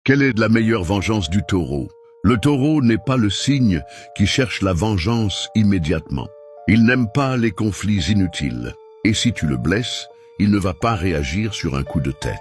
Quelle est la meilleure vengeance du taureau? Le taureau n'est pas le signe qui cherche la vengeance immédiatement. Il n'aime pas les conflits inutiles. Et si tu le blesses, il ne va pas réagir sur un coup de tête.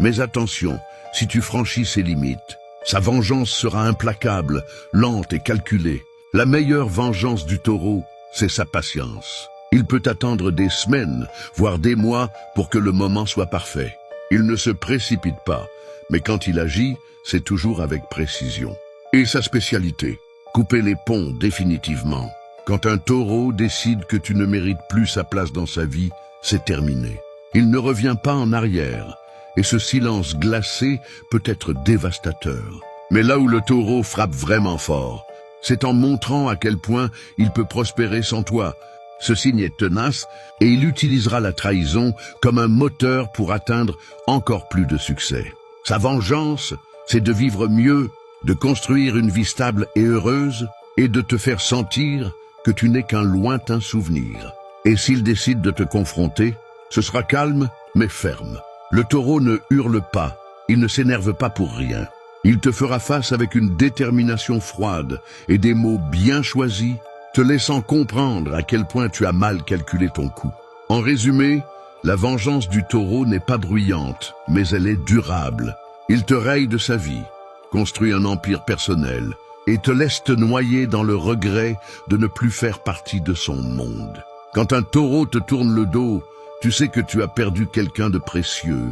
Mais attention, si tu franchis ses limites, sa vengeance sera implacable, lente et calculée. La meilleure vengeance du taureau, c'est sa patience. Il peut attendre des semaines, voire des mois, pour que le moment soit parfait. Il ne se précipite pas, mais quand il agit, c'est toujours avec précision. Et sa spécialité, couper les ponts définitivement. Quand un taureau décide que tu ne mérites plus sa place dans sa vie, c'est terminé. Il ne revient pas en arrière, et ce silence glacé peut être dévastateur. Mais là où le taureau frappe vraiment fort, c'est en montrant à quel point il peut prospérer sans toi. Ce signe est tenace et il utilisera la trahison comme un moteur pour atteindre encore plus de succès. Sa vengeance, c'est de vivre mieux, de construire une vie stable et heureuse et de te faire sentir que tu n'es qu'un lointain souvenir. Et s'il décide de te confronter, ce sera calme mais ferme. Le taureau ne hurle pas, il ne s'énerve pas pour rien. Il te fera face avec une détermination froide et des mots bien choisis, te laissant comprendre à quel point tu as mal calculé ton coup. En résumé, la vengeance du taureau n'est pas bruyante, mais elle est durable. Il te raye de sa vie, construit un empire personnel et te laisse te noyer dans le regret de ne plus faire partie de son monde. Quand un taureau te tourne le dos, tu sais que tu as perdu quelqu'un de précieux.